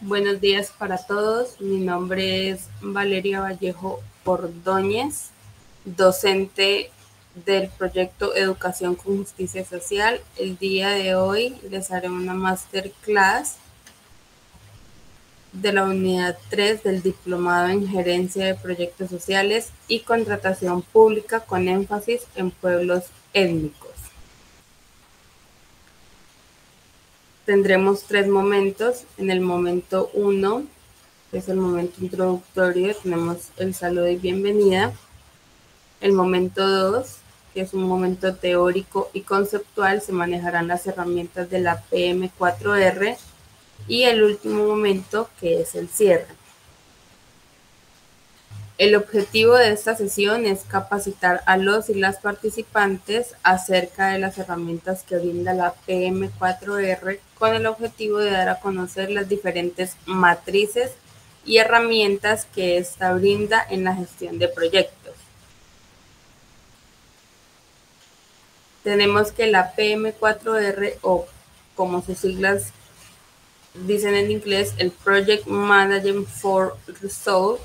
Buenos días para todos. Mi nombre es Valeria Vallejo Ordóñez, docente del proyecto Educación con Justicia Social. El día de hoy les haré una masterclass de la unidad 3 del Diplomado en Gerencia de Proyectos Sociales y Contratación Pública con énfasis en pueblos étnicos. Tendremos 3 momentos. En el momento 1, que es el momento introductorio, tenemos el saludo y bienvenida. El momento 2, que es un momento teórico y conceptual, se manejarán las herramientas de la PM4R. Y el último momento, que es el cierre. El objetivo de esta sesión es capacitar a los y las participantes acerca de las herramientas que brinda la PM4R con el objetivo de dar a conocer las diferentes matrices y herramientas que esta brinda en la gestión de proyectos. Tenemos que la PM4R, o como sus siglas dicen en inglés, el Project Management for Results,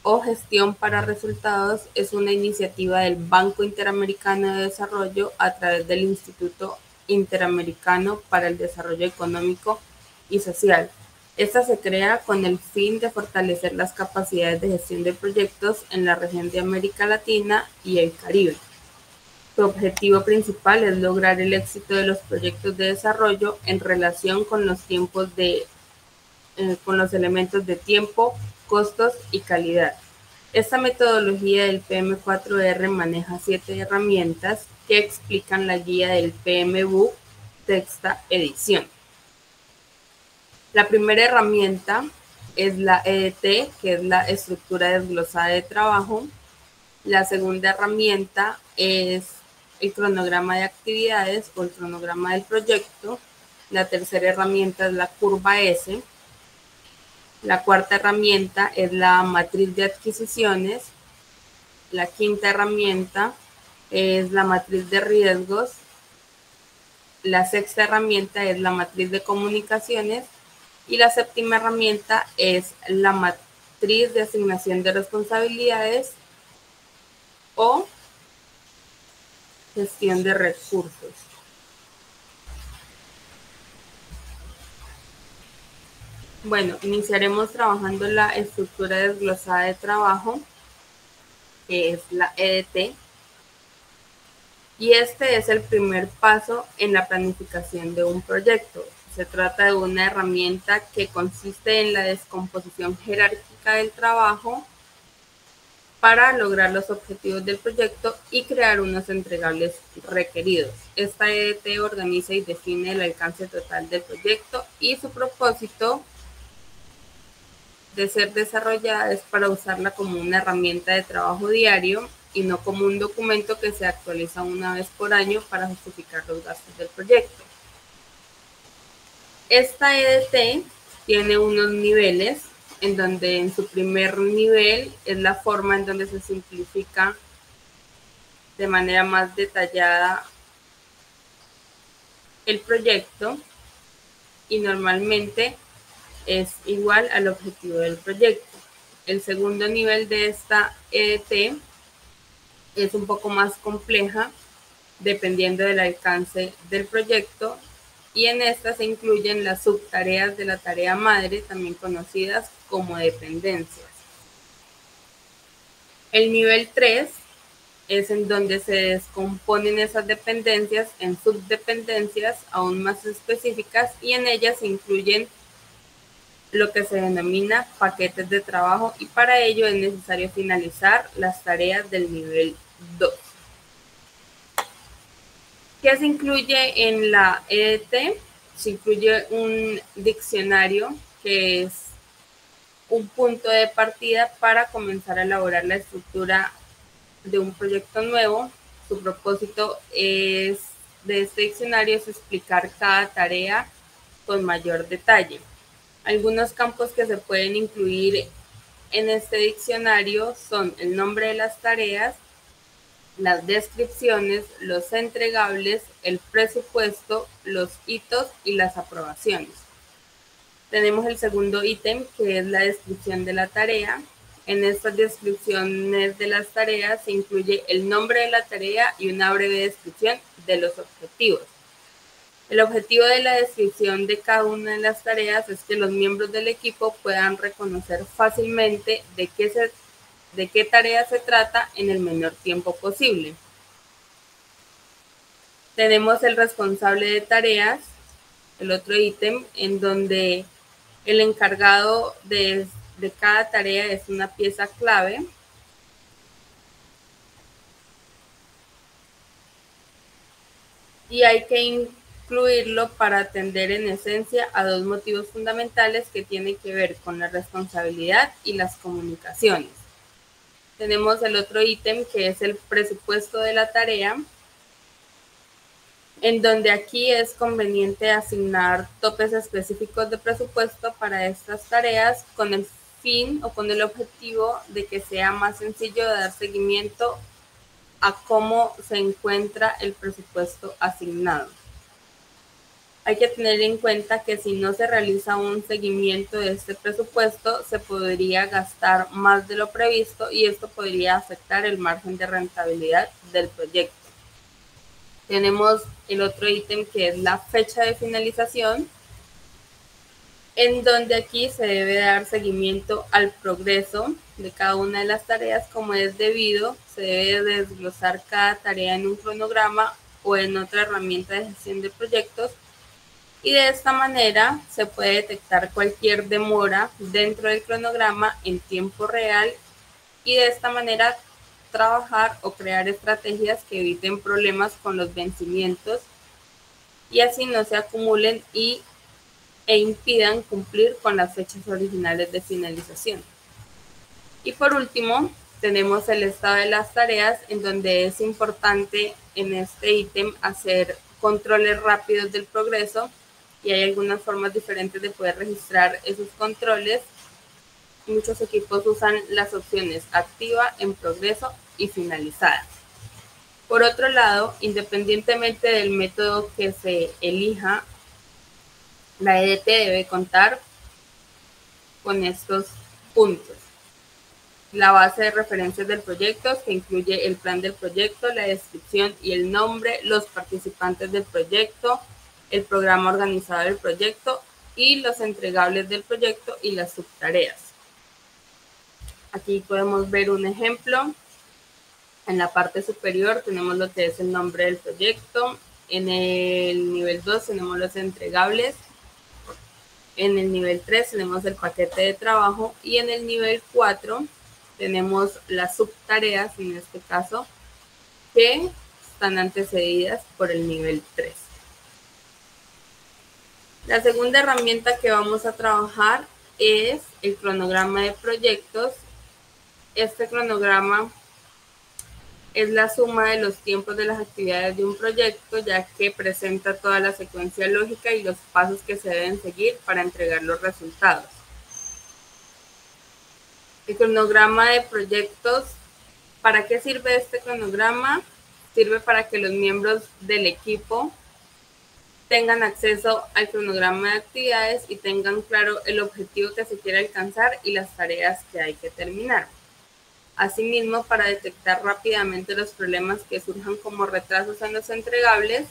o Gestión para Resultados, es una iniciativa del Banco Interamericano de Desarrollo a través del Instituto Interamericano para el Desarrollo Económico y Social. Esta se crea con el fin de fortalecer las capacidades de gestión de proyectos en la región de América Latina y el Caribe. Su objetivo principal es lograr el éxito de los proyectos de desarrollo en relación con los tiempos con los elementos de tiempo, costos y calidad. Esta metodología del PM4R maneja 7 herramientas que explican la guía del PMBOK Sexta edición. La primera herramienta es la EDT, que es la estructura desglosada de trabajo. La segunda herramienta es el cronograma de actividades o el cronograma del proyecto. La tercera herramienta es la curva S. La cuarta herramienta es la matriz de adquisiciones. La quinta herramienta es la matriz de riesgos. La sexta herramienta es la matriz de comunicaciones. Y la séptima herramienta es la matriz de asignación de responsabilidades o gestión de recursos. Bueno, iniciaremos trabajando la estructura desglosada de trabajo, que es la EDT, y este es el primer paso en la planificación de un proyecto. Se trata de una herramienta que consiste en la descomposición jerárquica del trabajo para lograr los objetivos del proyecto y crear unos entregables requeridos. Esta EDT organiza y define el alcance total del proyecto y su propósito de ser desarrollada es para usarla como una herramienta de trabajo diario y no como un documento que se actualiza una vez por año para justificar los gastos del proyecto. Esta EDT tiene unos niveles en donde en su primer nivel es la forma en donde se simplifica de manera más detallada el proyecto y normalmente es igual al objetivo del proyecto. El segundo nivel de esta EDT es un poco más compleja dependiendo del alcance del proyecto y en esta se incluyen las subtareas de la tarea madre, también conocidas como dependencias. El nivel 3 es en donde se descomponen esas dependencias en subdependencias aún más específicas y en ellas se incluyen lo que se denomina paquetes de trabajo y para ello es necesario finalizar las tareas del nivel 2. ¿Qué se incluye en la EDT? Se incluye un diccionario que es un punto de partida para comenzar a elaborar la estructura de un proyecto nuevo. Su propósito de este diccionario es explicar cada tarea con mayor detalle. Algunos campos que se pueden incluir en este diccionario son el nombre de las tareas, las descripciones, los entregables, el presupuesto, los hitos y las aprobaciones. Tenemos el segundo ítem, que es la descripción de la tarea. En estas descripciones de las tareas se incluye el nombre de la tarea y una breve descripción de los objetivos. El objetivo de la descripción de cada una de las tareas es que los miembros del equipo puedan reconocer fácilmente de qué tarea se trata en el menor tiempo posible. Tenemos el responsable de tareas, el otro ítem, en donde el encargado de cada tarea es una pieza clave. Y hay que incluirlo para atender en esencia a dos motivos fundamentales que tienen que ver con la responsabilidad y las comunicaciones. Tenemos el otro ítem, que es el presupuesto de la tarea, en donde aquí es conveniente asignar topes específicos de presupuesto para estas tareas con el fin o con el objetivo de que sea más sencillo de dar seguimiento a cómo se encuentra el presupuesto asignado. Hay que tener en cuenta que si no se realiza un seguimiento de este presupuesto, se podría gastar más de lo previsto y esto podría afectar el margen de rentabilidad del proyecto. Tenemos el otro ítem, que es la fecha de finalización, en donde aquí se debe dar seguimiento al progreso de cada una de las tareas como es debido. Se debe desglosar cada tarea en un cronograma o en otra herramienta de gestión de proyectos, y de esta manera se puede detectar cualquier demora dentro del cronograma en tiempo real y de esta manera trabajar o crear estrategias que eviten problemas con los vencimientos y así no se acumulen e impidan cumplir con las fechas originales de finalización. Y por último, tenemos el estado de las tareas, en donde es importante en este ítem hacer controles rápidos del progreso, y hay algunas formas diferentes de poder registrar esos controles. Muchos equipos usan las opciones activa, en progreso y finalizada. Por otro lado, independientemente del método que se elija, la EDT debe contar con estos puntos: la base de referencias del proyecto, que incluye el plan del proyecto, la descripción y el nombre, los participantes del proyecto, el programa organizado del proyecto y los entregables del proyecto y las subtareas. Aquí podemos ver un ejemplo. En la parte superior tenemos lo que es el nombre del proyecto. En el nivel 2 tenemos los entregables. En el nivel 3 tenemos el paquete de trabajo y en el nivel 4 tenemos las subtareas, en este caso, que están antecedidas por el nivel 3. La segunda herramienta que vamos a trabajar es el cronograma de proyectos. Este cronograma es la suma de los tiempos de las actividades de un proyecto, ya que presenta toda la secuencia lógica y los pasos que se deben seguir para entregar los resultados. El cronograma de proyectos, ¿para qué sirve este cronograma? Sirve para que los miembros del equipo tengan acceso al cronograma de actividades y tengan claro el objetivo que se quiere alcanzar y las tareas que hay que terminar. Asimismo, para detectar rápidamente los problemas que surjan como retrasos en los entregables,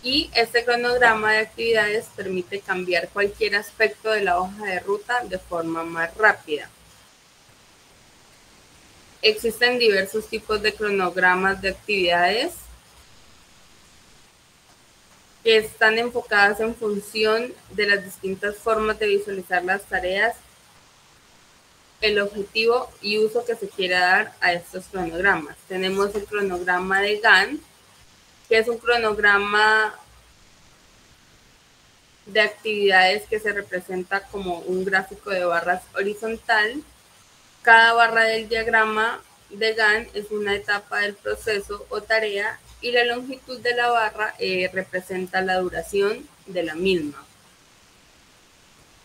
y este cronograma de actividades permite cambiar cualquier aspecto de la hoja de ruta de forma más rápida. Existen diversos tipos de cronogramas de actividades que están enfocadas en función de las distintas formas de visualizar las tareas, el objetivo y uso que se quiera dar a estos cronogramas. Tenemos el cronograma de Gantt, que es un cronograma de actividades que se representa como un gráfico de barras horizontal. Cada barra del diagrama de Gantt es una etapa del proceso o tarea y la longitud de la barra representa la duración de la misma.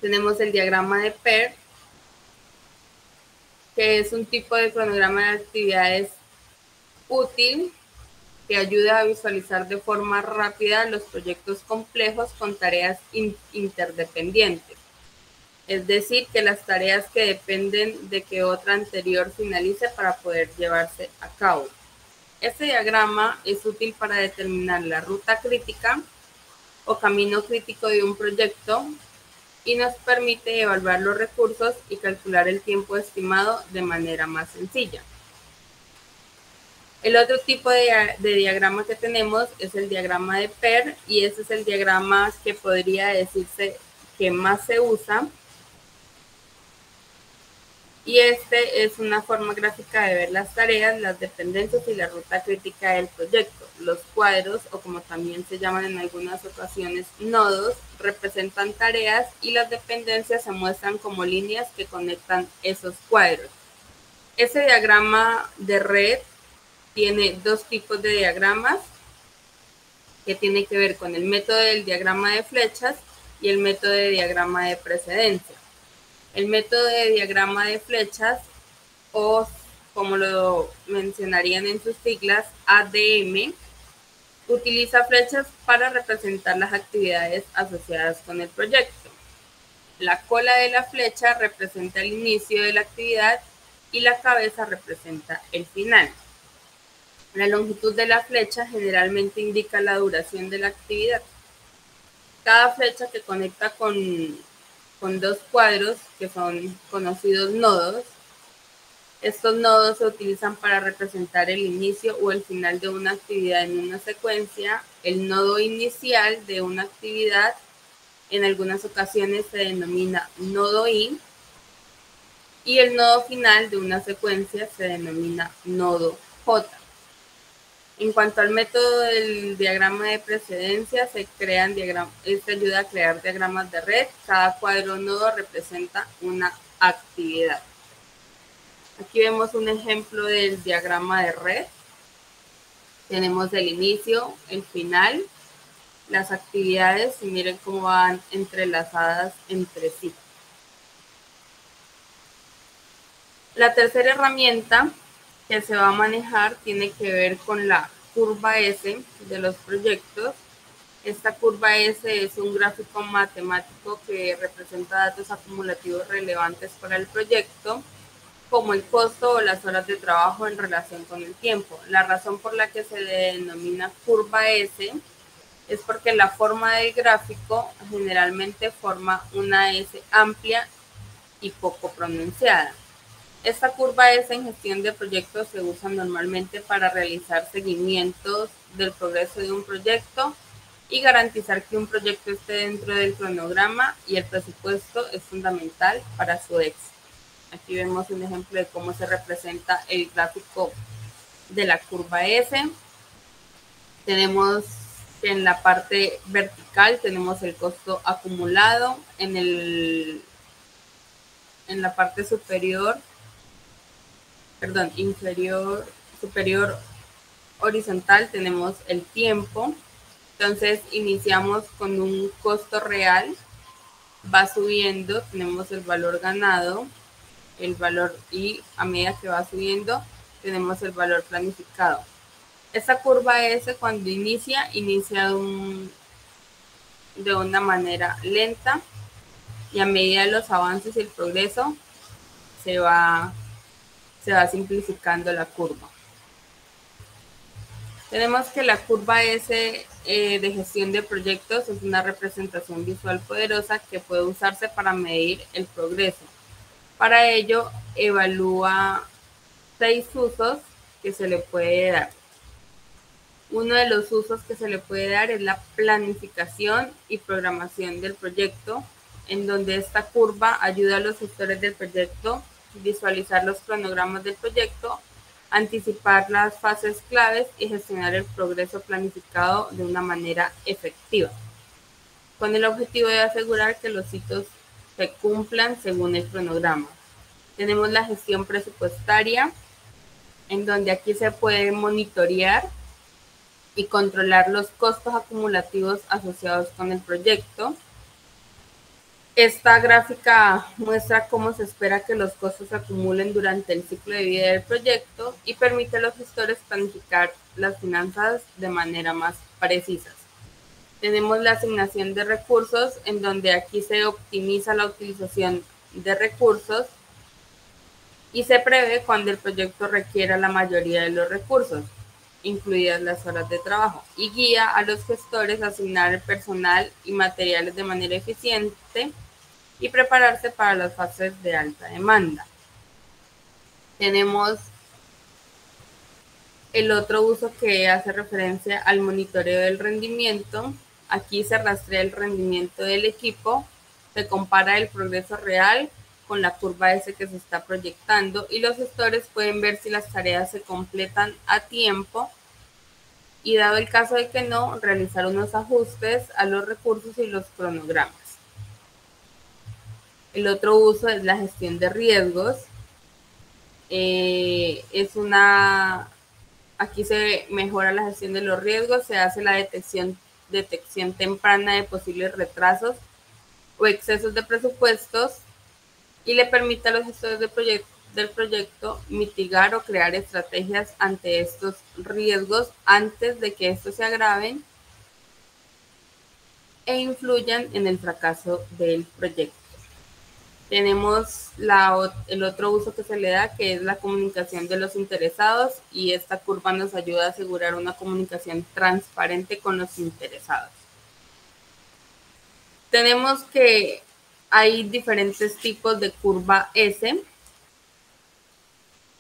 Tenemos el diagrama de PERT, que es un tipo de cronograma de actividades útil, que ayuda a visualizar de forma rápida los proyectos complejos con tareas interdependientes. Es decir, que las tareas que dependen de que otra anterior finalice para poder llevarse a cabo. Este diagrama es útil para determinar la ruta crítica o camino crítico de un proyecto y nos permite evaluar los recursos y calcular el tiempo estimado de manera más sencilla. El otro tipo de diagrama que tenemos es el diagrama de PER, y este es el diagrama que podría decirse que más se usa. Y este es una forma gráfica de ver las tareas, las dependencias y la ruta crítica del proyecto. Los cuadros, o como también se llaman en algunas ocasiones nodos, representan tareas y las dependencias se muestran como líneas que conectan esos cuadros. Este diagrama de red tiene dos tipos de diagramas que tiene que ver con el método del diagrama de flechas y el método de diagrama de precedencia. El método de diagrama de flechas, o como lo mencionarían en sus siglas, ADM, utiliza flechas para representar las actividades asociadas con el proyecto. La cola de la flecha representa el inicio de la actividad y la cabeza representa el final. La longitud de la flecha generalmente indica la duración de la actividad. Cada flecha que conecta con dos cuadros que son conocidos nodos. Estos nodos se utilizan para representar el inicio o el final de una actividad en una secuencia. El nodo inicial de una actividad en algunas ocasiones se denomina nodo I, y el nodo final de una secuencia se denomina nodo J. En cuanto al método del diagrama de precedencia, este ayuda a crear diagramas de red. Cada cuadro nodo representa una actividad. Aquí vemos un ejemplo del diagrama de red. Tenemos el inicio, el final, las actividades, y miren cómo van entrelazadas entre sí. La tercera herramienta que se va a manejar tiene que ver con la curva S de los proyectos. Esta curva S es un gráfico matemático que representa datos acumulativos relevantes para el proyecto, como el costo o las horas de trabajo en relación con el tiempo. La razón por la que se le denomina curva S es porque la forma del gráfico generalmente forma una S amplia y poco pronunciada. Esta curva S en gestión de proyectos se usa normalmente para realizar seguimientos del progreso de un proyecto y garantizar que un proyecto esté dentro del cronograma, y el presupuesto es fundamental para su éxito. Aquí vemos un ejemplo de cómo se representa el gráfico de la curva S. Tenemos en la parte vertical tenemos el costo acumulado, en la parte superior superior horizontal tenemos el tiempo. Entonces iniciamos con un costo real, va subiendo, tenemos el valor ganado, el valor, y a medida que va subiendo tenemos el valor planificado. Esta curva S cuando inicia de una manera lenta, y a medida de los avances y el progreso se va simplificando la curva. Tenemos que la curva S de gestión de proyectos es una representación visual poderosa que puede usarse para medir el progreso. Para ello, evalúa 6 usos que se le puede dar. Uno de los usos que se le puede dar es la planificación y programación del proyecto, en donde esta curva ayuda a los gestores del proyecto a visualizar los cronogramas del proyecto, anticipar las fases claves y gestionar el progreso planificado de una manera efectiva, con el objetivo de asegurar que los hitos se cumplan según el cronograma. Tenemos la gestión presupuestaria, en donde aquí se puede monitorear y controlar los costos acumulativos asociados con el proyecto. Esta gráfica muestra cómo se espera que los costos se acumulen durante el ciclo de vida del proyecto y permite a los gestores planificar las finanzas de manera más precisa. Tenemos la asignación de recursos, en donde aquí se optimiza la utilización de recursos y se prevé cuando el proyecto requiera la mayoría de los recursos, incluidas las horas de trabajo, y guía a los gestores a asignar el personal y materiales de manera eficiente y prepararse para las fases de alta demanda. Tenemos el otro uso que hace referencia al monitoreo del rendimiento. Aquí se rastrea el rendimiento del equipo, se compara el progreso real con la curva S que se está proyectando y los gestores pueden ver si las tareas se completan a tiempo y, dado el caso de que no, realizar unos ajustes a los recursos y los cronogramas. El otro uso es la gestión de riesgos. Aquí se mejora la gestión de los riesgos, se hace la detección temprana de posibles retrasos o excesos de presupuestos y le permite a los gestores del proyecto mitigar o crear estrategias ante estos riesgos antes de que estos se agraven e influyan en el fracaso del proyecto. Tenemos el otro uso que se le da, que es la comunicación de los interesados, y esta curva nos ayuda a asegurar una comunicación transparente con los interesados. Tenemos que hay diferentes tipos de curva S.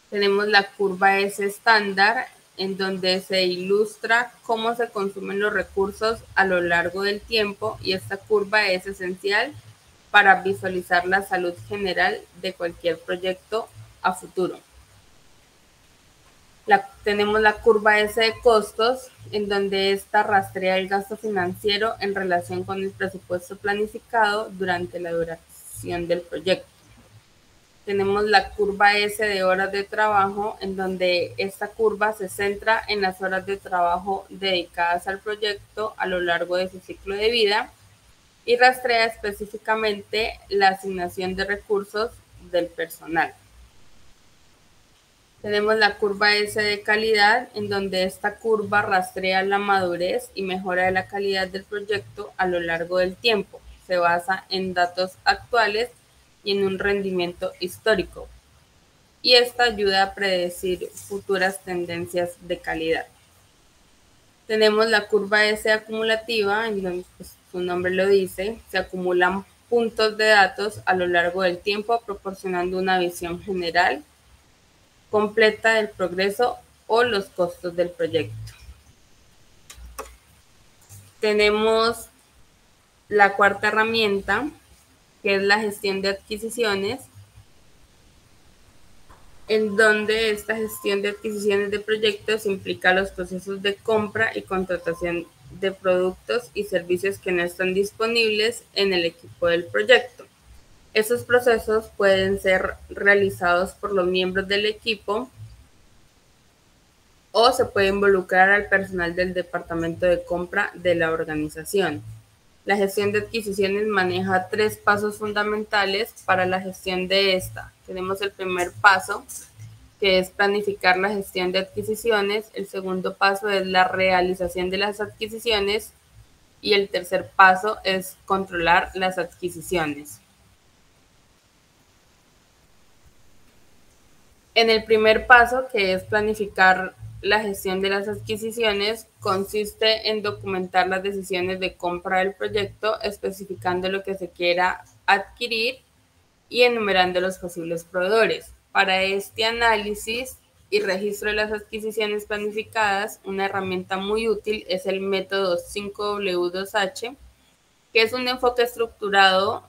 Tenemos la curva S estándar, en donde se ilustra cómo se consumen los recursos a lo largo del tiempo, y esta curva es esencial para visualizar la salud general de cualquier proyecto a futuro. Tenemos la curva S de costos, en donde esta rastrea el gasto financiero en relación con el presupuesto planificado durante la duración del proyecto. Tenemos la curva S de horas de trabajo, en donde esta curva se centra en las horas de trabajo dedicadas al proyecto a lo largo de su ciclo de vida y rastrea específicamente la asignación de recursos del personal. Tenemos la curva S de calidad, en donde esta curva rastrea la madurez y mejora de la calidad del proyecto a lo largo del tiempo. Se basa en datos actuales y en un rendimiento histórico, y esta ayuda a predecir futuras tendencias de calidad. Tenemos la curva S acumulativa, en donde su nombre lo dice, se acumulan puntos de datos a lo largo del tiempo, proporcionando una visión general completa del progreso o los costos del proyecto. Tenemos la cuarta herramienta, que es la gestión de adquisiciones, en donde esta gestión de adquisiciones de proyectos implica los procesos de compra y contratación de productos y servicios que no están disponibles en el equipo del proyecto. Esos procesos pueden ser realizados por los miembros del equipo o se puede involucrar al personal del departamento de compra de la organización. La gestión de adquisiciones maneja 3 pasos fundamentales para la gestión de esta. Tenemos el primer paso, que es planificar la gestión de adquisiciones. El segundo paso es la realización de las adquisiciones y el tercer paso es controlar las adquisiciones. En el primer paso, que es planificar la gestión de las adquisiciones, consiste en documentar las decisiones de compra del proyecto, especificando lo que se quiera adquirir y enumerando los posibles proveedores. Para este análisis y registro de las adquisiciones planificadas, una herramienta muy útil es el método 5W2H, que es un enfoque estructurado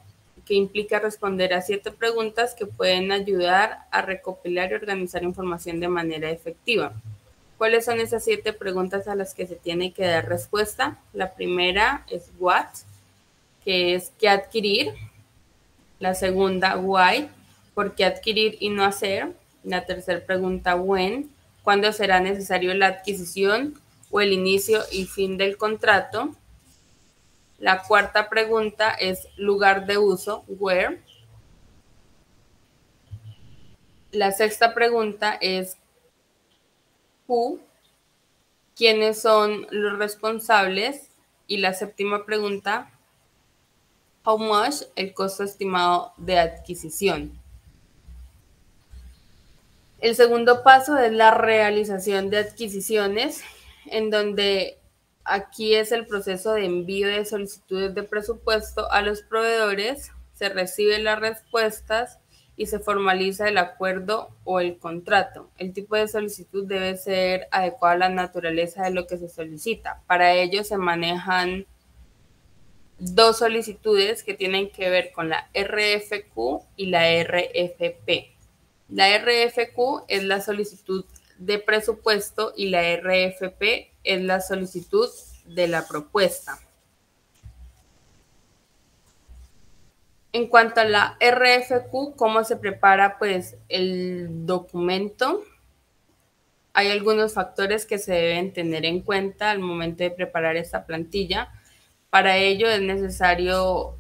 que implica responder a 7 preguntas que pueden ayudar a recopilar y organizar información de manera efectiva. ¿Cuáles son esas 7 preguntas a las que se tiene que dar respuesta? La primera es what, que es qué adquirir. La segunda, why, por qué adquirir y no hacer. La tercera pregunta, when, cuándo será necesario la adquisición o el inicio y fin del contrato. La cuarta pregunta es lugar de uso, where. La sexta pregunta es who, quiénes son los responsables. Y la séptima pregunta, how much, el costo estimado de adquisición. El segundo paso es la realización de adquisiciones, en donde aquí es el proceso de envío de solicitudes de presupuesto a los proveedores, se reciben las respuestas y se formaliza el acuerdo o el contrato. El tipo de solicitud debe ser adecuado a la naturaleza de lo que se solicita. Para ello se manejan dos solicitudes que tienen que ver con la RFQ y la RFP. La RFQ es la solicitud de presupuesto y la RFP es la solicitud de la propuesta. En cuanto a la RFQ, ¿cómo se prepara pues el documento? Hay algunos factores que se deben tener en cuenta al momento de preparar esta plantilla. Para ello es necesario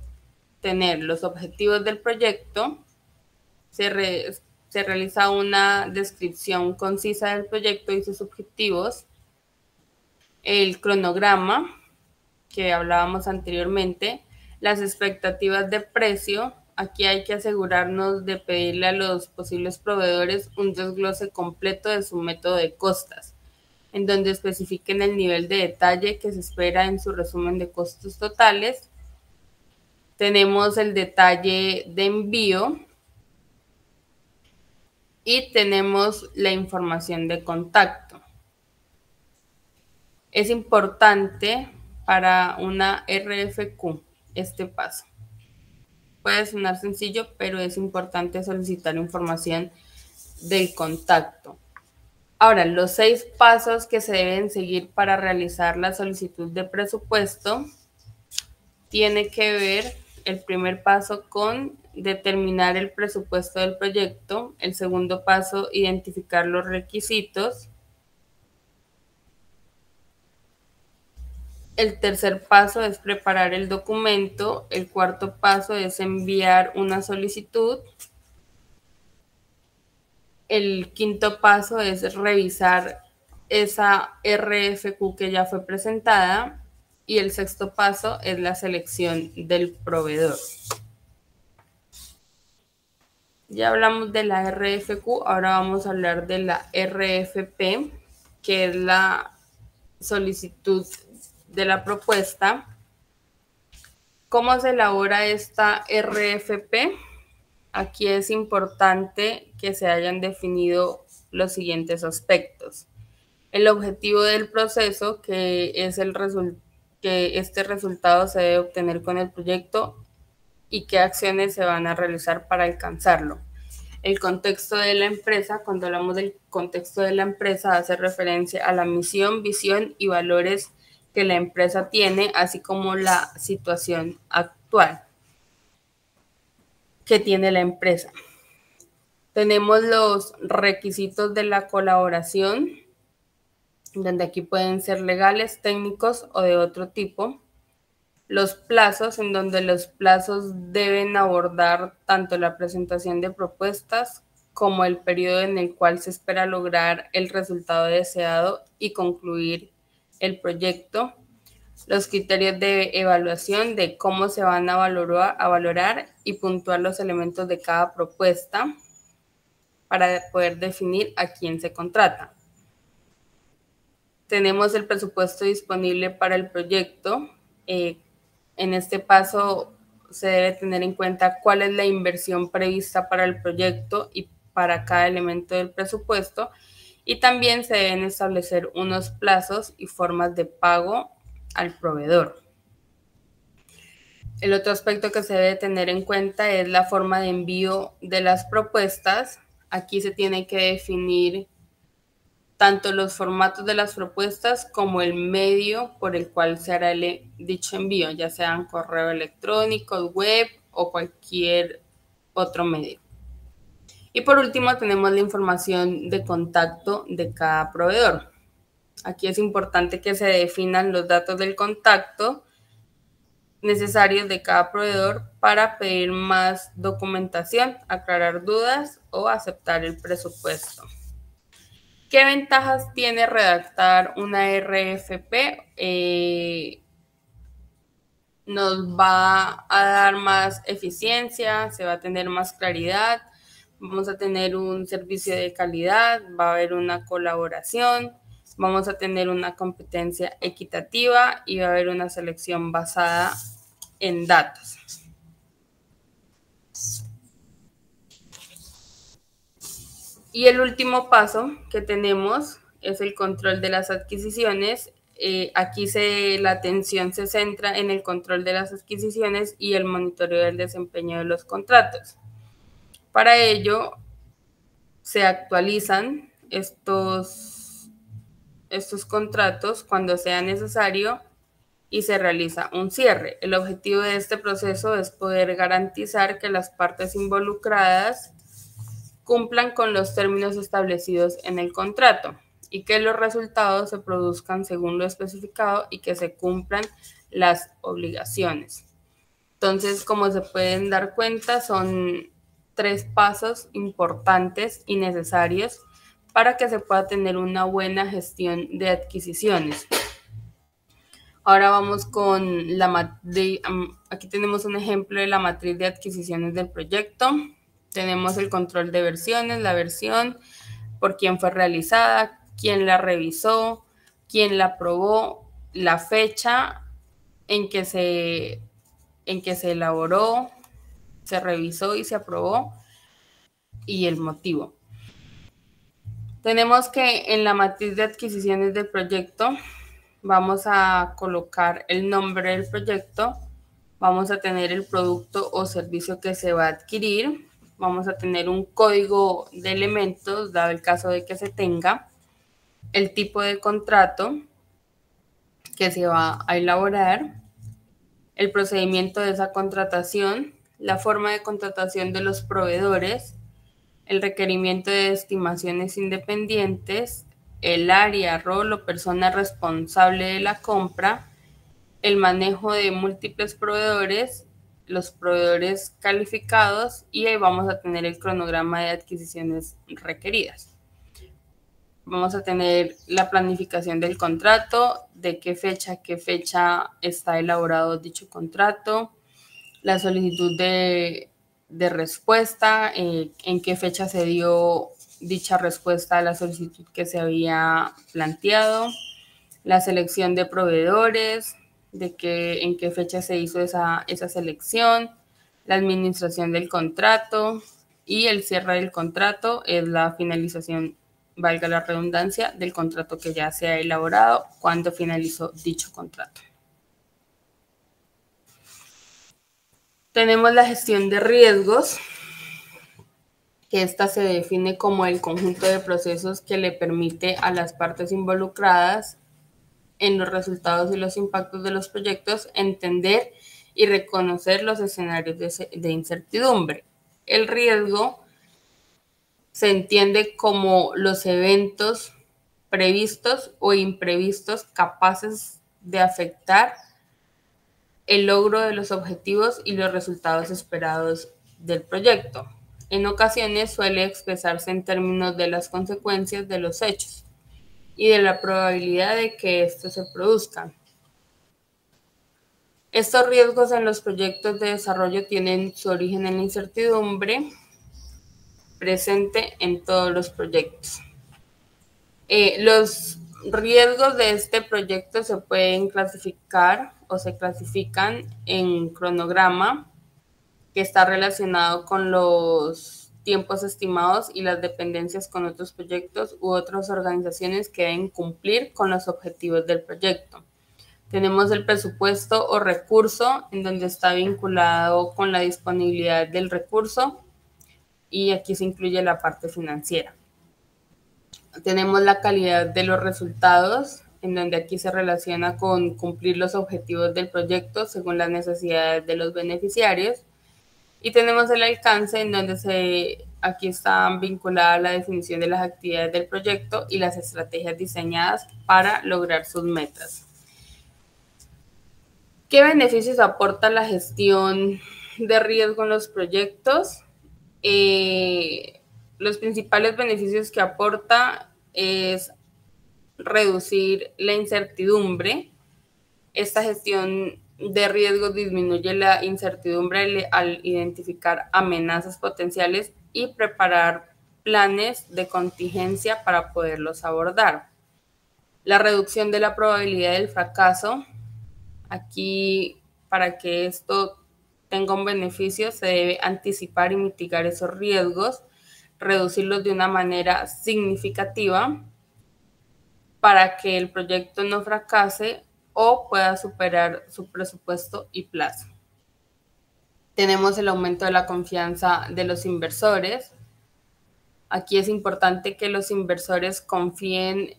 tener los objetivos del proyecto, se realiza una descripción concisa del proyecto y sus objetivos, el cronograma que hablábamos anteriormente, las expectativas de precio. Aquí hay que asegurarnos de pedirle a los posibles proveedores un desglose completo de su método de costas, en donde especifiquen el nivel de detalle que se espera en su resumen de costos totales. Tenemos el detalle de envío y tenemos la información de contacto. Es importante para una RFQ este paso. Puede sonar sencillo, pero es importante solicitar información del contacto. Ahora, los 6 pasos que se deben seguir para realizar la solicitud de presupuesto tiene que ver el primer paso con determinar el presupuesto del proyecto, el segundo paso, identificar los requisitos, el tercer paso es preparar el documento, el cuarto paso es enviar una solicitud, el quinto paso es revisar esa RFQ que ya fue presentada y el sexto paso es la selección del proveedor. Ya hablamos de la RFQ, ahora vamos a hablar de la RFP, que es la solicitud de la propuesta. ¿Cómo se elabora esta RFP? Aquí es importante que se hayan definido los siguientes aspectos. El objetivo del proceso, que es que este resultado se debe obtener con el proyecto y qué acciones se van a realizar para alcanzarlo. El contexto de la empresa, cuando hablamos del contexto de la empresa, hace referencia a la misión, visión y valores que la empresa tiene, así como la situación actual que tiene la empresa. Tenemos los requisitos de la colaboración, donde aquí pueden ser legales, técnicos o de otro tipo. Los plazos, en donde los plazos deben abordar tanto la presentación de propuestas como el periodo en el cual se espera lograr el resultado deseado y concluir el proyecto. Los criterios de evaluación de cómo se van a valorar y puntuar los elementos de cada propuesta para poder definir a quién se contrata. Tenemos el presupuesto disponible para el proyecto. En este paso se debe tener en cuenta cuál es la inversión prevista para el proyecto y para cada elemento del presupuesto, y también se deben establecer unos plazos y formas de pago al proveedor. El otro aspecto que se debe tener en cuenta es la forma de envío de las propuestas. Aquí se tiene que definir tanto los formatos de las propuestas como el medio por el cual se hará dicho envío, ya sean correo electrónico, web o cualquier otro medio. Y por último tenemos la información de contacto de cada proveedor. Aquí es importante que se definan los datos del contacto necesarios de cada proveedor para pedir más documentación, aclarar dudas o aceptar el presupuesto. ¿Qué ventajas tiene redactar una RFP? Nos va a dar más eficiencia, se va a tener más claridad, vamos a tener un servicio de calidad, va a haber una colaboración, vamos a tener una competencia equitativa y va a haber una selección basada en datos. Y el último paso que tenemos es el control de las adquisiciones. Aquí la atención se centra en el control de las adquisiciones y el monitoreo del desempeño de los contratos. Para ello, se actualizan estos contratos cuando sea necesario y se realiza un cierre. El objetivo de este proceso es poder garantizar que las partes involucradas cumplan con los términos establecidos en el contrato y que los resultados se produzcan según lo especificado y que se cumplan las obligaciones. Entonces, como se pueden dar cuenta, son 3 pasos importantes y necesarios para que se pueda tener una buena gestión de adquisiciones. Ahora vamos con aquí tenemos un ejemplo de la matriz de adquisiciones del proyecto. Tenemos el control de versiones, la versión, por quién fue realizada, quién la revisó, quién la aprobó, la fecha en que se elaboró, se revisó y se aprobó y el motivo. Tenemos que en la matriz de adquisiciones del proyecto vamos a colocar el nombre del proyecto, vamos a tener el producto o servicio que se va a adquirir, vamos a tener un código de elementos, dado el caso de que se tenga, el tipo de contrato que se va a elaborar, el procedimiento de esa contratación, la forma de contratación de los proveedores, el requerimiento de estimaciones independientes, el área, rol o persona responsable de la compra, el manejo de múltiples proveedores, los proveedores calificados y ahí vamos a tener el cronograma de adquisiciones requeridas. Vamos a tener la planificación del contrato, de qué fecha está elaborado dicho contrato, la solicitud de respuesta, en qué fecha se dio dicha respuesta a la solicitud que se había planteado, la selección de proveedores, en qué fecha se hizo esa selección, la administración del contrato y el cierre del contrato es la finalización, valga la redundancia, del contrato que ya se ha elaborado cuando finalizó dicho contrato. Tenemos la gestión de riesgos, que esta se define como el conjunto de procesos que le permite a las partes involucradas en los resultados y los impactos de los proyectos entender y reconocer los escenarios de incertidumbre. El riesgo se entiende como los eventos previstos o imprevistos capaces de afectar el logro de los objetivos y los resultados esperados del proyecto. En ocasiones suele expresarse en términos de las consecuencias de los hechos y de la probabilidad de que estos se produzcan. Estos riesgos en los proyectos de desarrollo tienen su origen en la incertidumbre presente en todos los proyectos. Los riesgos de este proyecto se pueden clasificar o se clasifican en cronograma, que está relacionado con los tiempos estimados y las dependencias con otros proyectos u otras organizaciones que deben cumplir con los objetivos del proyecto. Tenemos el presupuesto o recurso, en donde está vinculado con la disponibilidad del recurso y aquí se incluye la parte financiera. Tenemos la calidad de los resultados, en donde aquí se relaciona con cumplir los objetivos del proyecto según las necesidades de los beneficiarios. Y tenemos el alcance, en donde aquí está vinculada la definición de las actividades del proyecto y las estrategias diseñadas para lograr sus metas. ¿Qué beneficios aporta la gestión de riesgo en los proyectos? Los principales beneficios que aporta es reducir la incertidumbre. Esta gestión de riesgo disminuye la incertidumbre al identificar amenazas potenciales y preparar planes de contingencia para poderlos abordar. La reducción de la probabilidad del fracaso. Aquí, para que esto tenga un beneficio, se debe anticipar y mitigar esos riesgos, reducirlos de una manera significativa para que el proyecto no fracase o pueda superar su presupuesto y plazo. Tenemos el aumento de la confianza de los inversores. Aquí es importante que los inversores confíen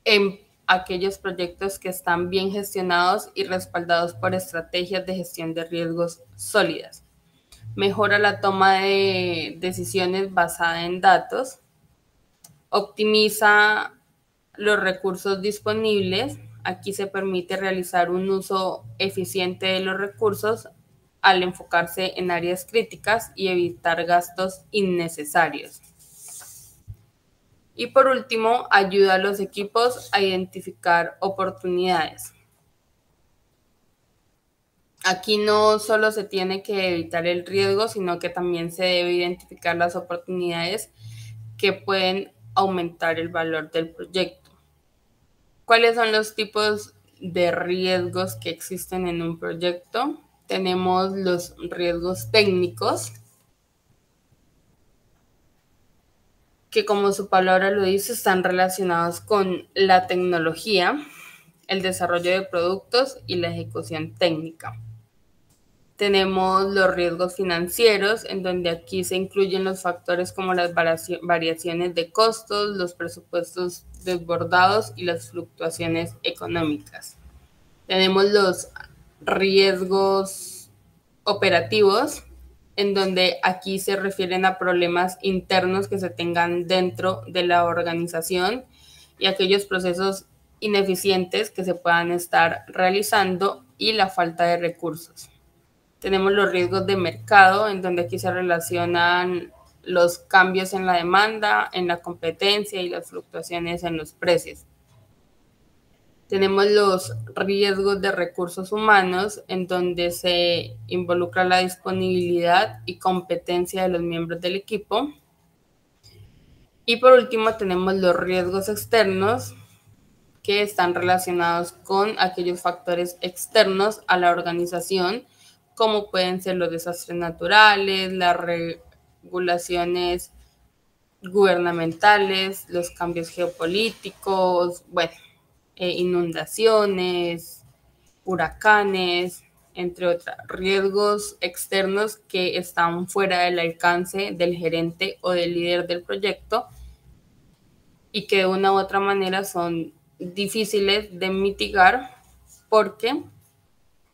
en aquellos proyectos que están bien gestionados y respaldados por estrategias de gestión de riesgos sólidas. Mejora la toma de decisiones basada en datos. Optimiza los recursos disponibles. Aquí se permite realizar un uso eficiente de los recursos al enfocarse en áreas críticas y evitar gastos innecesarios. Y por último, ayuda a los equipos a identificar oportunidades. Aquí no solo se tiene que evitar el riesgo, sino que también se debe identificar las oportunidades que pueden aumentar el valor del proyecto. ¿Cuáles son los tipos de riesgos que existen en un proyecto? Tenemos los riesgos técnicos, que como su palabra lo dice, están relacionados con la tecnología, el desarrollo de productos y la ejecución técnica. Tenemos los riesgos financieros, en donde aquí se incluyen los factores como las variaciones de costos, los presupuestos desbordados y las fluctuaciones económicas. Tenemos los riesgos operativos, en donde aquí se refieren a problemas internos que se tengan dentro de la organización y aquellos procesos ineficientes que se puedan estar realizando y la falta de recursos. Tenemos los riesgos de mercado, en donde aquí se relacionan los cambios en la demanda, en la competencia y las fluctuaciones en los precios. Tenemos los riesgos de recursos humanos, en donde se involucra la disponibilidad y competencia de los miembros del equipo. Y por último tenemos los riesgos externos, que están relacionados con aquellos factores externos a la organización, como pueden ser los desastres naturales, las regulaciones gubernamentales, los cambios geopolíticos, inundaciones, huracanes, entre otros riesgos externos que están fuera del alcance del gerente o del líder del proyecto y que de una u otra manera son difíciles de mitigar porque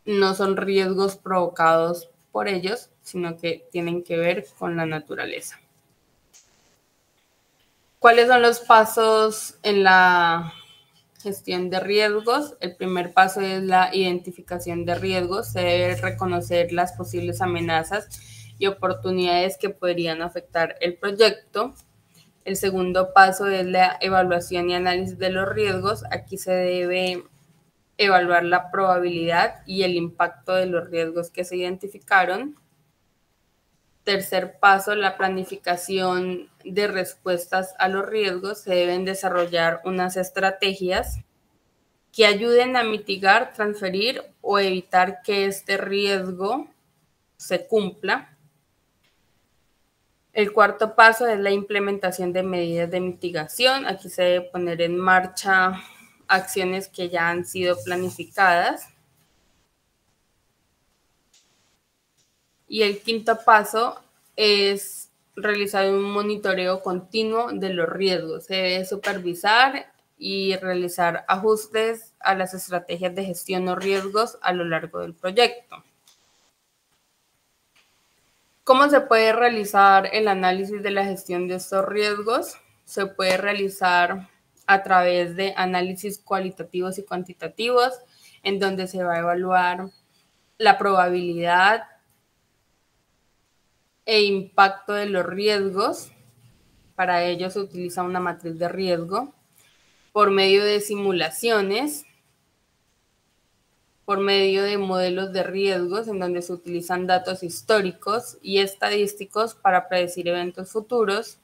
no son riesgos provocados por ellos, sino que tienen que ver con la naturaleza. ¿Cuáles son los pasos en la gestión de riesgos? El primer paso es la identificación de riesgos. Se debe reconocer las posibles amenazas y oportunidades que podrían afectar el proyecto. El segundo paso es la evaluación y análisis de los riesgos. Aquí se debe evaluar la probabilidad y el impacto de los riesgos que se identificaron. Tercer paso, la planificación de respuestas a los riesgos. Se deben desarrollar unas estrategias que ayuden a mitigar, transferir o evitar que este riesgo se cumpla. El cuarto paso es la implementación de medidas de mitigación. Aquí se debe poner en marcha acciones que ya han sido planificadas. Y el quinto paso es realizar un monitoreo continuo de los riesgos. Se debe supervisar y realizar ajustes a las estrategias de gestión o riesgos a lo largo del proyecto. ¿Cómo se puede realizar el análisis de la gestión de estos riesgos? Se puede realizar a través de análisis cualitativos y cuantitativos, en donde se va a evaluar la probabilidad e impacto de los riesgos. Para ello se utiliza una matriz de riesgo por medio de simulaciones, por medio de modelos de riesgos en donde se utilizan datos históricos y estadísticos para predecir eventos futuros,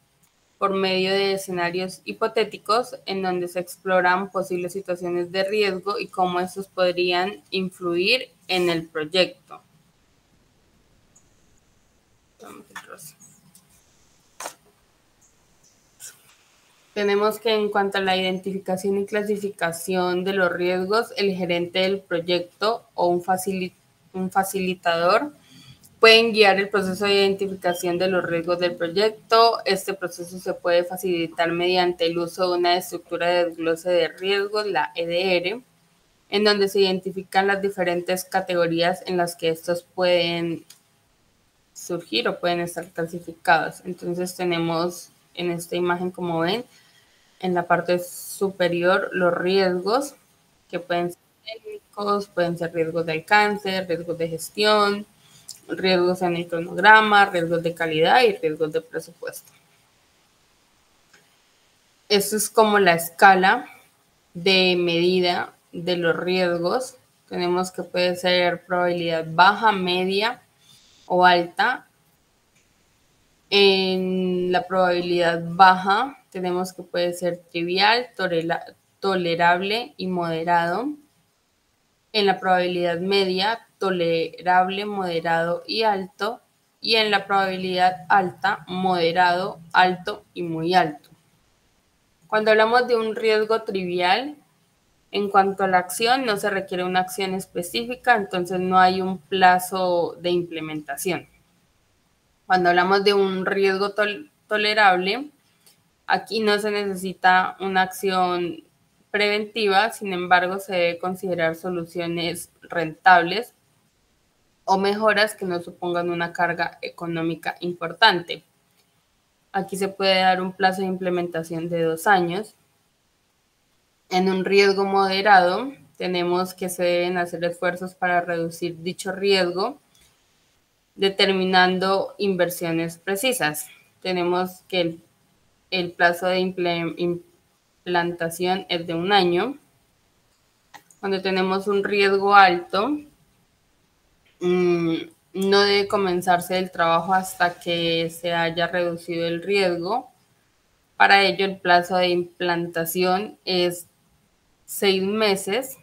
por medio de escenarios hipotéticos en donde se exploran posibles situaciones de riesgo y cómo estos podrían influir en el proyecto. Tenemos que en cuanto a la identificación y clasificación de los riesgos, el gerente del proyecto o un facilitador pueden guiar el proceso de identificación de los riesgos del proyecto. Este proceso se puede facilitar mediante el uso de una estructura de desglose de riesgos, la EDR, en donde se identifican las diferentes categorías en las que estos pueden surgir o pueden estar clasificados. Entonces tenemos en esta imagen, como ven, en la parte superior los riesgos, que pueden ser técnicos, pueden ser riesgos de alcance, riesgos de gestión, riesgos en el cronograma, riesgos de calidad y riesgos de presupuesto. Esto es como la escala de medida de los riesgos. Tenemos que puede ser probabilidad baja, media o alta. En la probabilidad baja tenemos que puede ser trivial, tolerable y moderado. En la probabilidad media, tolerable, moderado y alto. Y en la probabilidad alta, moderado, alto y muy alto. Cuando hablamos de un riesgo trivial, en cuanto a la acción, no se requiere una acción específica, entonces no hay un plazo de implementación. Cuando hablamos de un riesgo tolerable, aquí no se necesita una acción preventiva, sin embargo, se debe considerar soluciones rentables o mejoras que no supongan una carga económica importante. Aquí se puede dar un plazo de implementación de 2 años. En un riesgo moderado, tenemos que se deben hacer esfuerzos para reducir dicho riesgo, determinando inversiones precisas. Tenemos que el plazo de implantación es de 1 año. Cuando tenemos un riesgo alto, no debe comenzarse el trabajo hasta que se haya reducido el riesgo. Para ello, el plazo de implantación es 6 meses,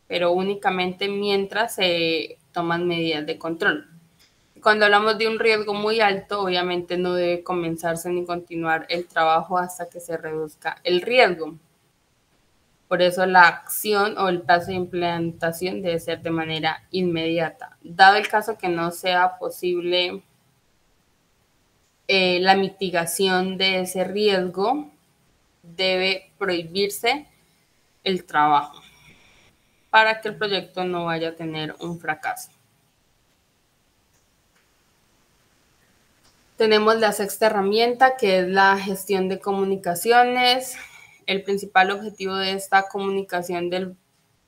pero únicamente mientras se toman medidas de control. Cuando hablamos de un riesgo muy alto, obviamente no debe comenzarse ni continuar el trabajo hasta que se reduzca el riesgo. Por eso la acción o el plazo de implementación debe ser de manera inmediata. Dado el caso que no sea posible la mitigación de ese riesgo, debe prohibirse el trabajo para que el proyecto no vaya a tener un fracaso. Tenemos la sexta herramienta, que es la gestión de comunicaciones. El principal objetivo de esta comunicación del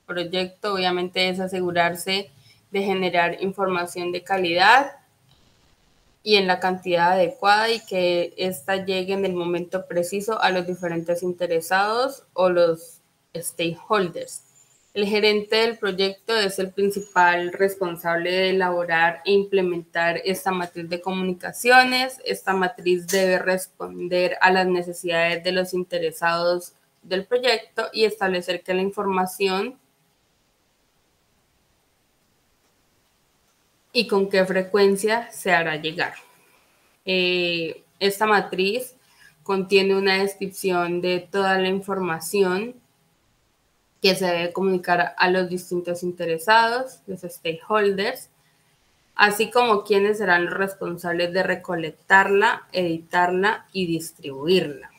proyecto, obviamente, es asegurarse de generar información de calidad y en la cantidad adecuada y que ésta llegue en el momento preciso a los diferentes interesados o los stakeholders. El gerente del proyecto es el principal responsable de elaborar e implementar esta matriz de comunicaciones. Esta matriz debe responder a las necesidades de los interesados del proyecto y establecer que la información y con qué frecuencia se hará llegar. Esta matriz contiene una descripción de toda la información que se debe comunicar a los distintos interesados, los stakeholders, así como quienes serán los responsables de recolectarla, editarla y distribuirla.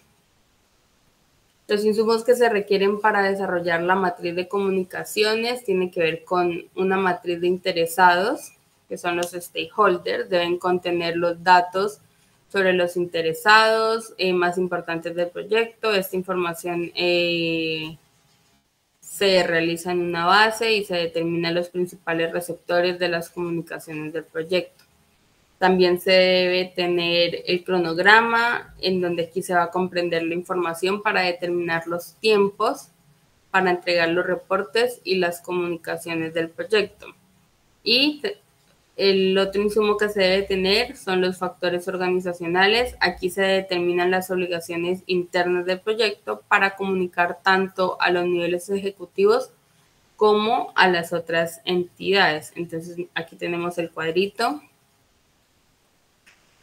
Los insumos que se requieren para desarrollar la matriz de comunicaciones tienen que ver con una matriz de interesados, que son los stakeholders. Deben contener los datos sobre los interesados más importantes del proyecto. Esta información se realiza en una base y se determinan los principales receptores de las comunicaciones del proyecto. También se debe tener el cronograma, en donde aquí se va a comprender la información para determinar los tiempos para entregar los reportes y las comunicaciones del proyecto. Y el otro insumo que se debe tener son los factores organizacionales. Aquí se determinan las obligaciones internas del proyecto para comunicar tanto a los niveles ejecutivos como a las otras entidades. Entonces aquí tenemos el cuadrito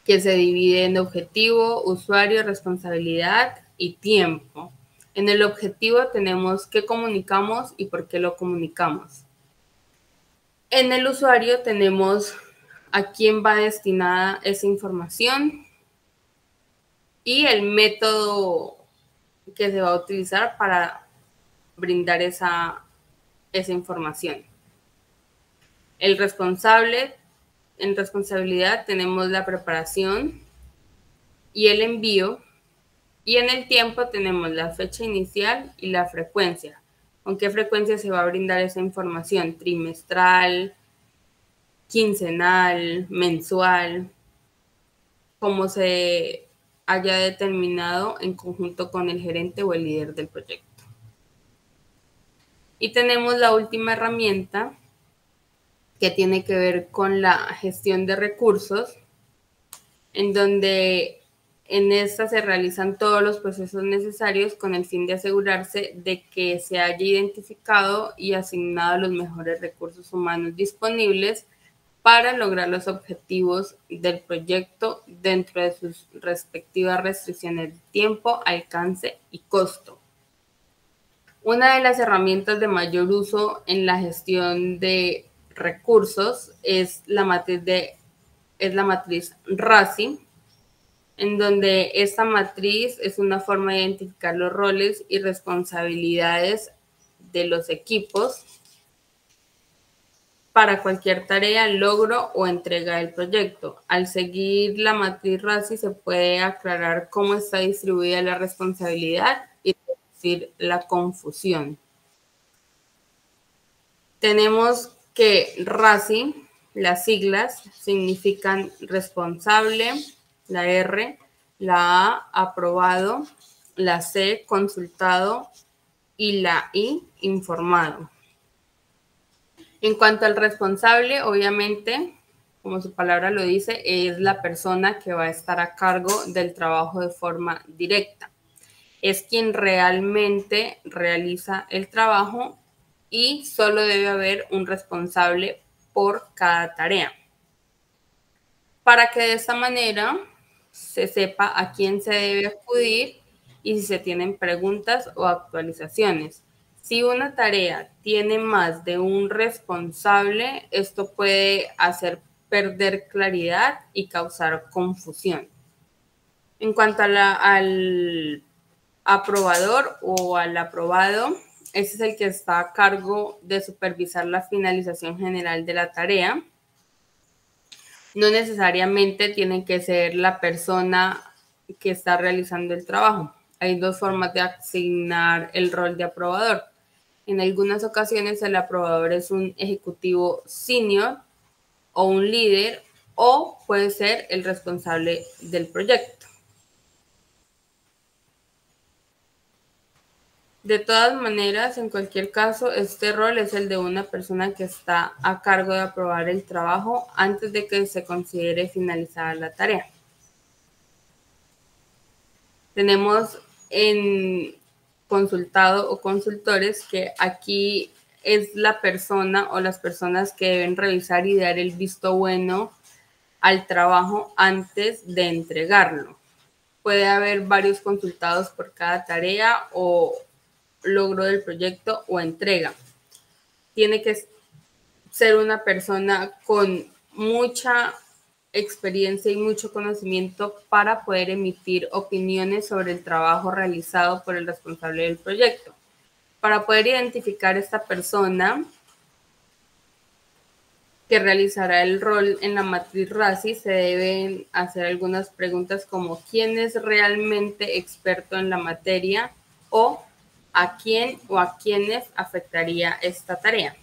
que se divide en objetivo, usuario, responsabilidad y tiempo. En el objetivo tenemos qué comunicamos y por qué lo comunicamos. En el usuario tenemos a quién va destinada esa información y el método que se va a utilizar para brindar esa información. El responsable, en responsabilidad tenemos la preparación y el envío, y en el tiempo tenemos la fecha inicial y la frecuencia. ¿Con qué frecuencia se va a brindar esa información? Trimestral, quincenal, mensual, como se haya determinado en conjunto con el gerente o el líder del proyecto. Y tenemos la última herramienta que tiene que ver con la gestión de recursos, en donde en esta se realizan todos los procesos necesarios con el fin de asegurarse de que se haya identificado y asignado los mejores recursos humanos disponibles para lograr los objetivos del proyecto dentro de sus respectivas restricciones de tiempo, alcance y costo. Una de las herramientas de mayor uso en la gestión de recursos es la matriz RACI, en donde esta matriz es una forma de identificar los roles y responsabilidades de los equipos para cualquier tarea, logro o entrega del proyecto. Al seguir la matriz RACI se puede aclarar cómo está distribuida la responsabilidad y reducir la confusión. Tenemos que RACI, las siglas significan responsable, la R, la A, aprobado, la C, consultado y la I, informado. En cuanto al responsable, obviamente, como su palabra lo dice, es la persona que va a estar a cargo del trabajo de forma directa. Es quien realmente realiza el trabajo y solo debe haber un responsable por cada tarea. Para que de esta manera se sepa a quién se debe acudir y si se tienen preguntas o actualizaciones. Si una tarea tiene más de un responsable, esto puede hacer perder claridad y causar confusión. En cuanto al aprobador o al aprobado, ese es el que está a cargo de supervisar la finalización general de la tarea. No necesariamente tiene que ser la persona que está realizando el trabajo. Hay dos formas de asignar el rol de aprobador. En algunas ocasiones el aprobador es un ejecutivo senior o un líder, o puede ser el responsable del proyecto. De todas maneras, en cualquier caso, este rol es el de una persona que está a cargo de aprobar el trabajo antes de que se considere finalizada la tarea. Tenemos en consultado o consultores, que aquí es la persona o las personas que deben revisar y dar el visto bueno al trabajo antes de entregarlo. Puede haber varios consultados por cada tarea o logro del proyecto o entrega. Tiene que ser una persona con mucha experiencia y mucho conocimiento para poder emitir opiniones sobre el trabajo realizado por el responsable del proyecto. Para poder identificar esta persona que realizará el rol en la matriz RACI, se deben hacer algunas preguntas como: ¿quién es realmente experto en la materia? O a quién o a quiénes afectaría esta tarea.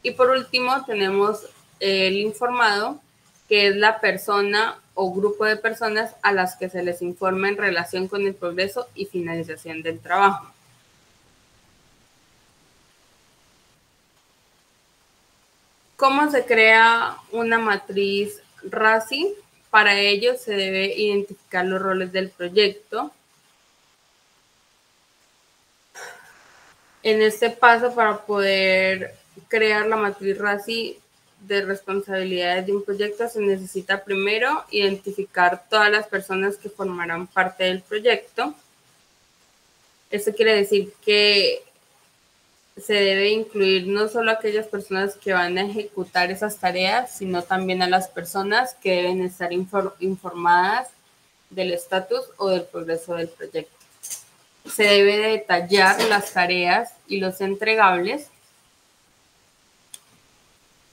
Y por último tenemos el informado, que es la persona o grupo de personas a las que se les informa en relación con el progreso y finalización del trabajo. ¿Cómo se crea una matriz RACI? Para ello se debe identificar los roles del proyecto. En este paso, para poder crear la matriz RACI de responsabilidades de un proyecto, se necesita primero identificar todas las personas que formarán parte del proyecto. Esto quiere decir que se debe incluir no solo a aquellas personas que van a ejecutar esas tareas, sino también a las personas que deben estar informadas del estatus o del progreso del proyecto. Se debe detallar las tareas y los entregables.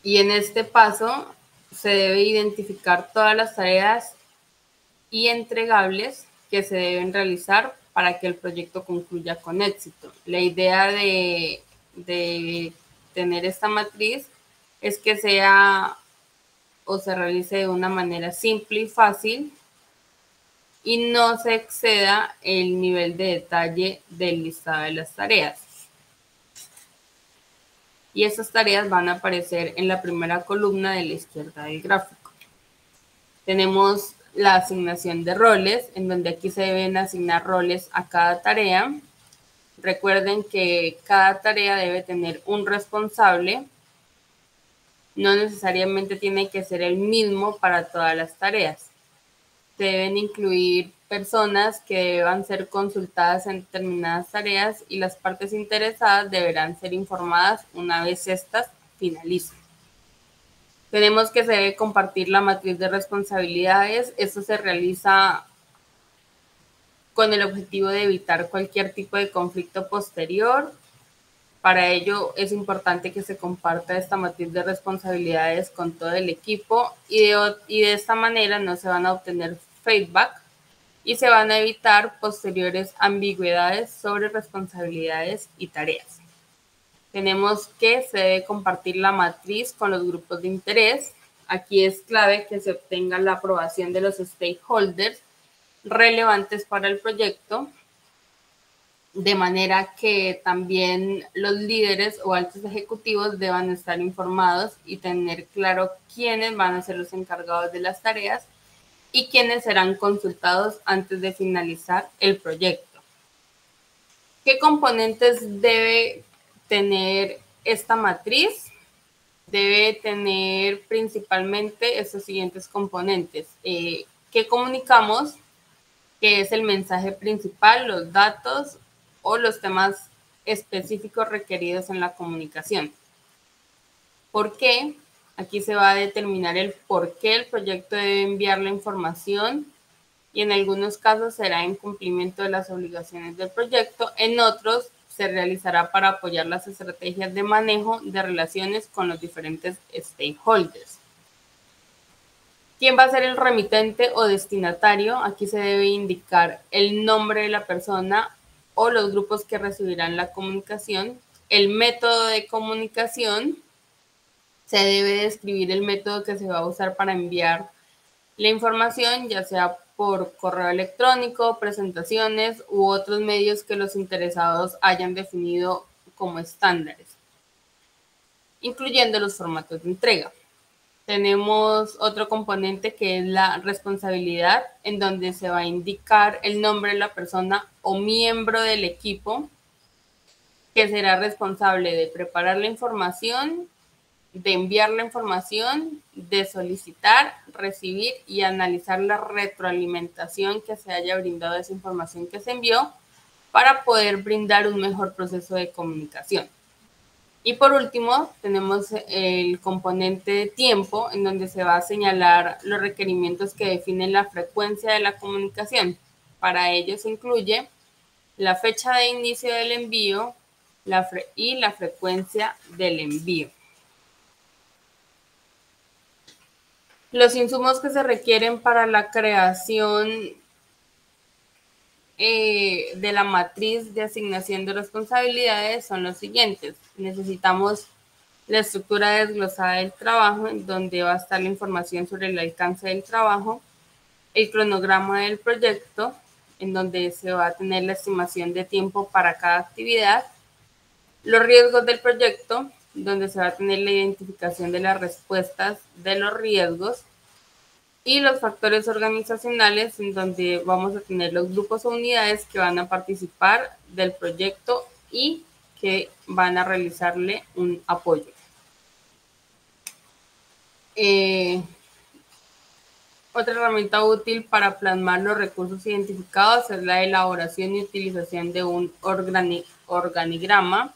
Y en este paso se debe identificar todas las tareas y entregables que se deben realizar para que el proyecto concluya con éxito. La idea de tener esta matriz es que sea o se realice de una manera simple y fácil y no se exceda el nivel de detalle del listado de las tareas. Y esas tareas van a aparecer en la primera columna de la izquierda del gráfico. Tenemos la asignación de roles, en donde aquí se deben asignar roles a cada tarea. Recuerden que cada tarea debe tener un responsable. No necesariamente tiene que ser el mismo para todas las tareas. Se deben incluir personas que deban ser consultadas en determinadas tareas y las partes interesadas deberán ser informadas una vez estas finalicen. Tenemos que se debe compartir la matriz de responsabilidades. Esto se realiza con el objetivo de evitar cualquier tipo de conflicto posterior. Para ello es importante que se comparta esta matriz de responsabilidades con todo el equipo y de esta manera no se van a obtener feedback y se van a evitar posteriores ambigüedades sobre responsabilidades y tareas. Tenemos que se debe compartir la matriz con los grupos de interés. Aquí es clave que se obtenga la aprobación de los stakeholders relevantes para el proyecto, de manera que también los líderes o altos ejecutivos deban estar informados y tener claro quiénes van a ser los encargados de las tareas y quiénes serán consultados antes de finalizar el proyecto. ¿Qué componentes debe tener esta matriz? Debe tener principalmente estos siguientes componentes. ¿Qué comunicamos? ¿Qué es el mensaje principal, los datos o los temas específicos requeridos en la comunicación? ¿Por qué? Aquí se va a determinar el por qué el proyecto debe enviar la información y en algunos casos será en cumplimiento de las obligaciones del proyecto, en otros se realizará para apoyar las estrategias de manejo de relaciones con los diferentes stakeholders. ¿Quién va a ser el remitente o destinatario? Aquí se debe indicar el nombre de la persona o los grupos que recibirán la comunicación, el método de comunicación, se debe describir el método que se va a usar para enviar la información, ya sea por correo electrónico, presentaciones u otros medios que los interesados hayan definido como estándares, incluyendo los formatos de entrega. Tenemos otro componente que es la responsabilidad, en donde se va a indicar el nombre de la persona o miembro del equipo que será responsable de preparar la información, de enviar la información, de solicitar, recibir y analizar la retroalimentación que se haya brindado de esa información que se envió para poder brindar un mejor proceso de comunicación. Y por último, tenemos el componente de tiempo, en donde se va a señalar los requerimientos que definen la frecuencia de la comunicación. Para ello se incluye la fecha de inicio del envío y la frecuencia del envío. Los insumos que se requieren para la creación de la matriz de asignación de responsabilidades son los siguientes. Necesitamos la estructura desglosada del trabajo, en donde va a estar la información sobre el alcance del trabajo, el cronograma del proyecto, en donde se va a tener la estimación de tiempo para cada actividad, los riesgos del proyecto, donde se va a tener la identificación de las respuestas de los riesgos, y los factores organizacionales, en donde vamos a tener los grupos o unidades que van a participar del proyecto y que van a realizarle un apoyo. Otra herramienta útil para plasmar los recursos identificados es la elaboración y utilización de un organigrama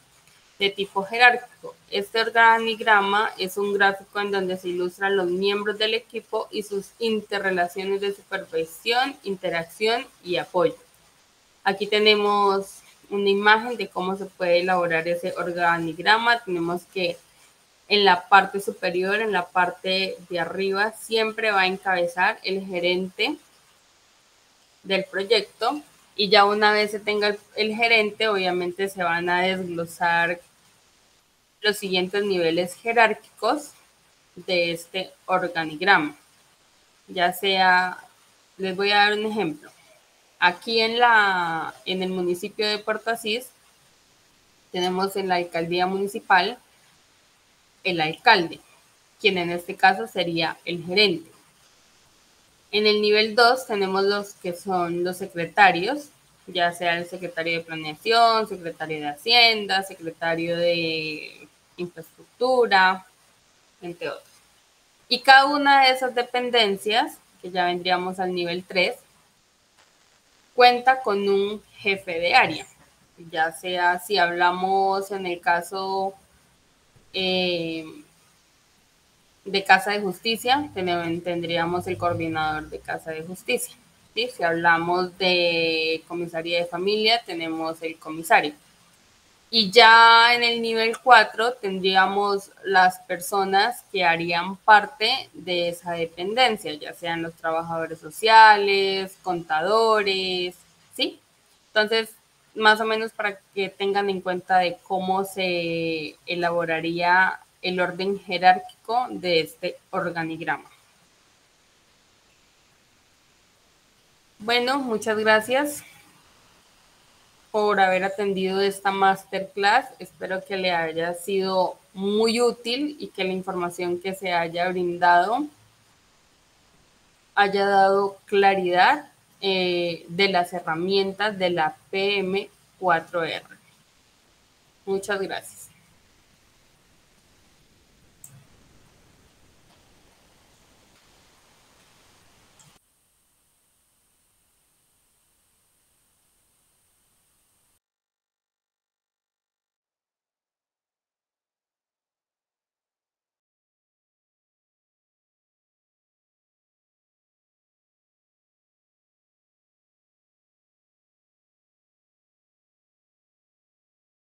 de tipo jerárquico. Este organigrama es un gráfico en donde se ilustran los miembros del equipo y sus interrelaciones de supervisión, interacción y apoyo. Aquí tenemos una imagen de cómo se puede elaborar ese organigrama. Tenemos que en la parte superior, en la parte de arriba, siempre va a encabezar el gerente del proyecto, y ya una vez se tenga el gerente, obviamente se van a desglosar los siguientes niveles jerárquicos de este organigrama. Ya sea, les voy a dar un ejemplo. Aquí en el municipio de Puerto Asís tenemos en la alcaldía municipal el alcalde, quien en este caso sería el gerente. En el nivel 2 tenemos los que son los secretarios, ya sea el secretario de Planeación, secretario de Hacienda, secretario de Infraestructura, entre otros. Y cada una de esas dependencias, que ya vendríamos al nivel 3, cuenta con un jefe de área. Ya sea si hablamos en el caso de Casa de Justicia, tendríamos el coordinador de Casa de Justicia. ¿Sí? Si hablamos de comisaría de familia, tenemos el comisario. Y ya en el nivel 4 tendríamos las personas que harían parte de esa dependencia, ya sean los trabajadores sociales, contadores, ¿sí? Entonces, más o menos para que tengan en cuenta de cómo se elaboraría el orden jerárquico de este organigrama. Bueno, muchas gracias por haber atendido esta masterclass. Espero que le haya sido muy útil y que la información que se haya brindado haya dado claridad de las herramientas de la PM4R. Muchas gracias.